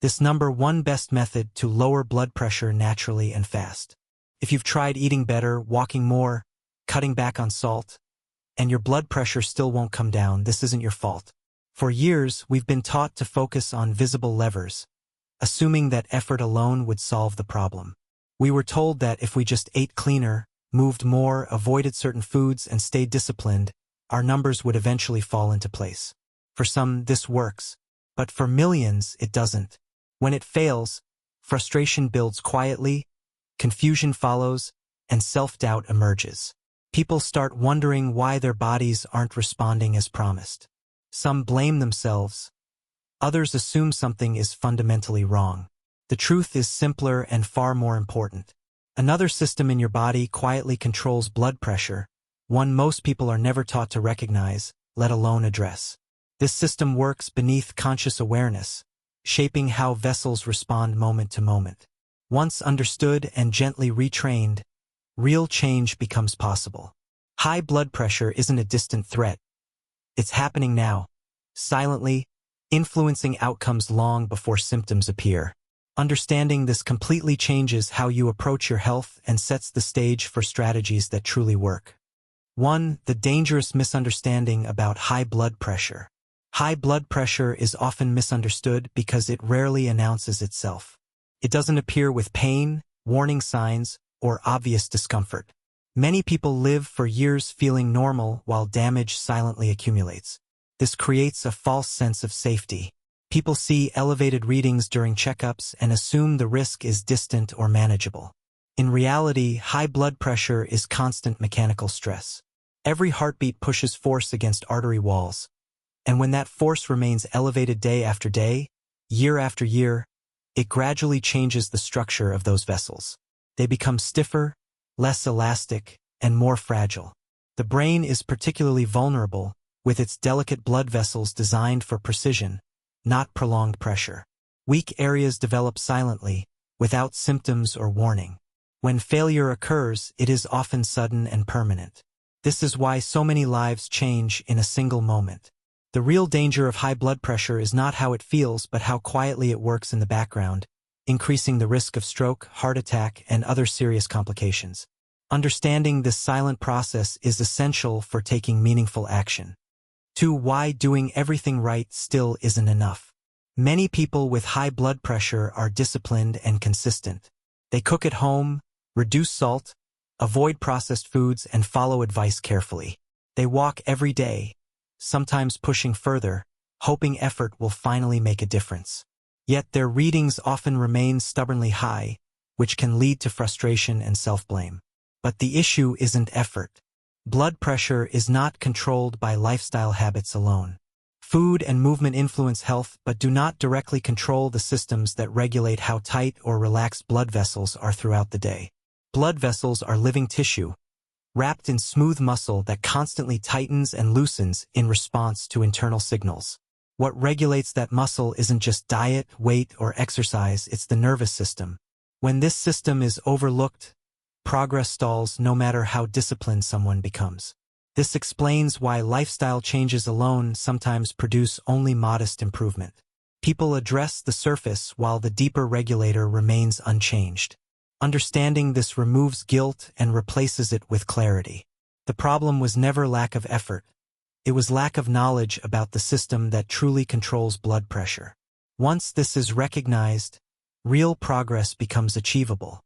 This #1 best method to lower blood pressure naturally and fast. If you've tried eating better, walking more, cutting back on salt, and your blood pressure still won't come down, this isn't your fault. For years, we've been taught to focus on visible levers, assuming that effort alone would solve the problem. We were told that if we just ate cleaner, moved more, avoided certain foods, and stayed disciplined, our numbers would eventually fall into place. For some, this works, but for millions, it doesn't. When it fails, frustration builds quietly, confusion follows, and self-doubt emerges. People start wondering why their bodies aren't responding as promised. Some blame themselves. Others assume something is fundamentally wrong. The truth is simpler and far more important. Another system in your body quietly controls blood pressure, one most people are never taught to recognize, let alone address. This system works beneath conscious awareness, shaping how vessels respond moment to moment. Once understood and gently retrained, real change becomes possible. High blood pressure isn't a distant threat. It's happening now, silently, influencing outcomes long before symptoms appear. Understanding this completely changes how you approach your health and sets the stage for strategies that truly work. 1. The dangerous misunderstanding about high blood pressure. High blood pressure is often misunderstood because it rarely announces itself. It doesn't appear with pain, warning signs, or obvious discomfort. Many people live for years feeling normal while damage silently accumulates. This creates a false sense of safety. People see elevated readings during checkups and assume the risk is distant or manageable. In reality, high blood pressure is constant mechanical stress. Every heartbeat pushes force against artery walls. And when that force remains elevated day after day, year after year, it gradually changes the structure of those vessels. They become stiffer, less elastic, and more fragile. The brain is particularly vulnerable, with its delicate blood vessels designed for precision, not prolonged pressure. Weak areas develop silently, without symptoms or warning. When failure occurs, it is often sudden and permanent. This is why so many lives change in a single moment. The real danger of high blood pressure is not how it feels but how quietly it works in the background, increasing the risk of stroke, heart attack, and other serious complications. Understanding this silent process is essential for taking meaningful action. 2. Why doing everything right still isn't enough. Many people with high blood pressure are disciplined and consistent. They cook at home, reduce salt, avoid processed foods, and follow advice carefully. They walk every day, sometimes pushing further, hoping effort will finally make a difference. Yet their readings often remain stubbornly high, which can lead to frustration and self-blame. But the issue isn't effort. Blood pressure is not controlled by lifestyle habits alone. Food and movement influence health but do not directly control the systems that regulate how tight or relaxed blood vessels are throughout the day. Blood vessels are living tissue, wrapped in smooth muscle that constantly tightens and loosens in response to internal signals. What regulates that muscle isn't just diet, weight, or exercise, it's the nervous system. When this system is overlooked, progress stalls no matter how disciplined someone becomes. This explains why lifestyle changes alone sometimes produce only modest improvement. People address the surface while the deeper regulator remains unchanged. Understanding this removes guilt and replaces it with clarity. The problem was never lack of effort. It was lack of knowledge about the system that truly controls blood pressure. Once this is recognized, real progress becomes achievable.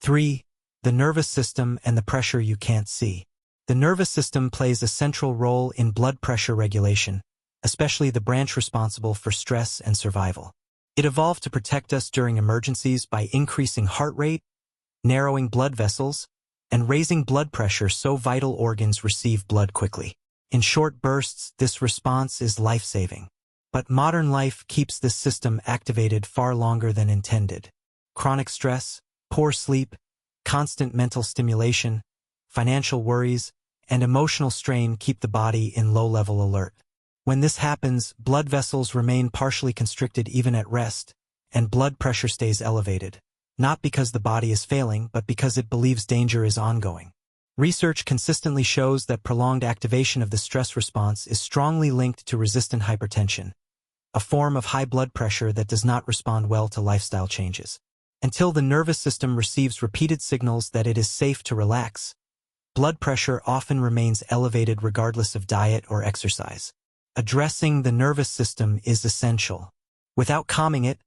3. The nervous system and the pressure you can't see. The nervous system plays a central role in blood pressure regulation, especially the branch responsible for stress and survival. It evolved to protect us during emergencies by increasing heart rate, narrowing blood vessels, and raising blood pressure so vital organs receive blood quickly. In short bursts, this response is life-saving. But modern life keeps this system activated far longer than intended. Chronic stress, poor sleep, constant mental stimulation, financial worries, and emotional strain keep the body in low-level alert. When this happens, blood vessels remain partially constricted even at rest, and blood pressure stays elevated. Not because the body is failing, but because it believes danger is ongoing. Research consistently shows that prolonged activation of the stress response is strongly linked to resistant hypertension, a form of high blood pressure that does not respond well to lifestyle changes. Until the nervous system receives repeated signals that it is safe to relax, blood pressure often remains elevated regardless of diet or exercise. Addressing the nervous system is essential. Without calming it,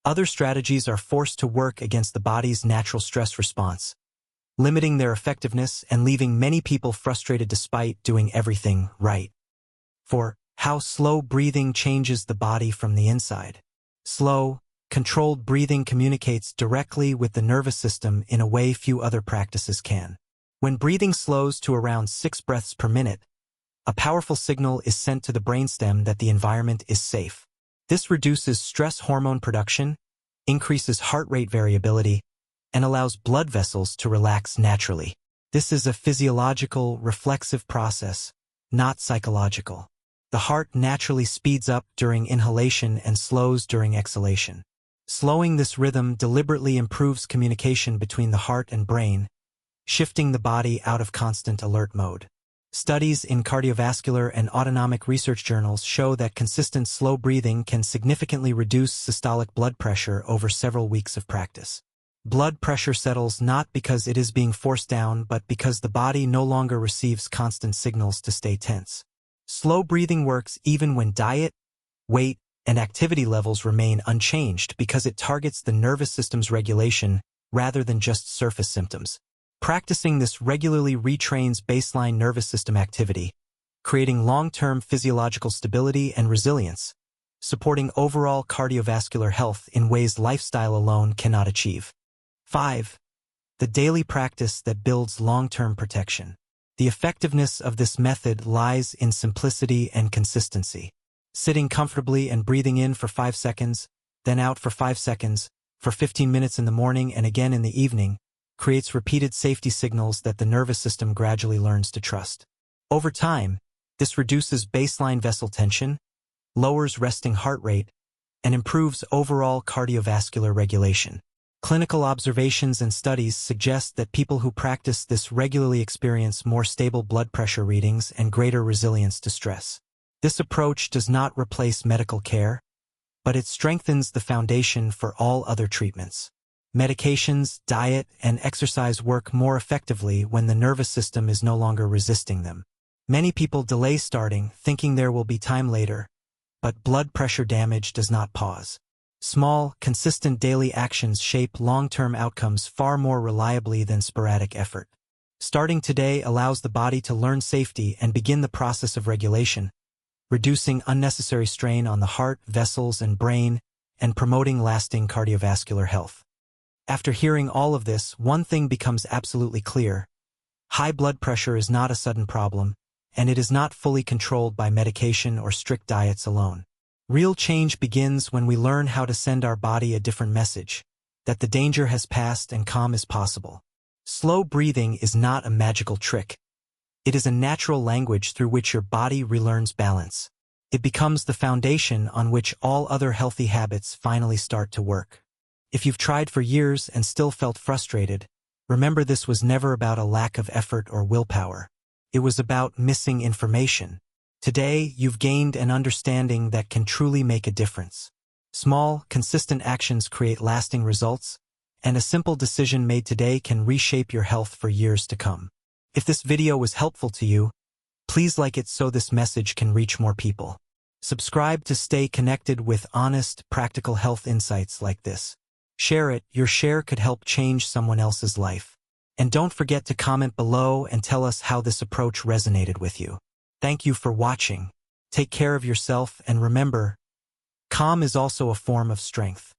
other strategies are forced to work against the body's natural stress response, limiting their effectiveness and leaving many people frustrated despite doing everything right. 4. How slow breathing changes the body from the inside. Slow, controlled breathing communicates directly with the nervous system in a way few other practices can. When breathing slows to around 6 breaths per minute, a powerful signal is sent to the brainstem that the environment is safe. This reduces stress hormone production, increases heart rate variability, and allows blood vessels to relax naturally. This is a physiological, reflexive process, not psychological. The heart naturally speeds up during inhalation and slows during exhalation. Slowing this rhythm deliberately improves communication between the heart and brain, shifting the body out of constant alert mode. Studies in cardiovascular and autonomic research journals show that consistent slow breathing can significantly reduce systolic blood pressure over several weeks of practice. Blood pressure settles not because it is being forced down, but because the body no longer receives constant signals to stay tense. Slow breathing works even when diet, weight, and activity levels remain unchanged because it targets the nervous system's regulation rather than just surface symptoms. Practicing this regularly retrains baseline nervous system activity, creating long-term physiological stability and resilience, supporting overall cardiovascular health in ways lifestyle alone cannot achieve. 5. The daily practice that builds long-term protection. The effectiveness of this method lies in simplicity and consistency. Sitting comfortably and breathing in for 5 seconds, then out for 5 seconds, for 15 minutes in the morning and again in the evening, creates repeated safety signals that the nervous system gradually learns to trust. Over time, this reduces baseline vessel tension, lowers resting heart rate, and improves overall cardiovascular regulation. Clinical observations and studies suggest that people who practice this regularly experience more stable blood pressure readings and greater resilience to stress. This approach does not replace medical care, but it strengthens the foundation for all other treatments. Medications, diet, and exercise work more effectively when the nervous system is no longer resisting them. Many people delay starting, thinking there will be time later, but blood pressure damage does not pause. Small, consistent daily actions shape long-term outcomes far more reliably than sporadic effort. Starting today allows the body to learn safety and begin the process of regulation, reducing unnecessary strain on the heart, vessels, and brain, and promoting lasting cardiovascular health. After hearing all of this, one thing becomes absolutely clear. High blood pressure is not a sudden problem, and it is not fully controlled by medication or strict diets alone. Real change begins when we learn how to send our body a different message, that the danger has passed and calm is possible. Slow breathing is not a magical trick. It is a natural language through which your body relearns balance. It becomes the foundation on which all other healthy habits finally start to work. If you've tried for years and still felt frustrated, remember this was never about a lack of effort or willpower. It was about missing information. Today, you've gained an understanding that can truly make a difference. Small, consistent actions create lasting results, and a simple decision made today can reshape your health for years to come. If this video was helpful to you, please like it so this message can reach more people. Subscribe to stay connected with honest, practical health insights like this. Share it, your share could help change someone else's life. And don't forget to comment below and tell us how this approach resonated with you. Thank you for watching. Take care of yourself and remember, calm is also a form of strength.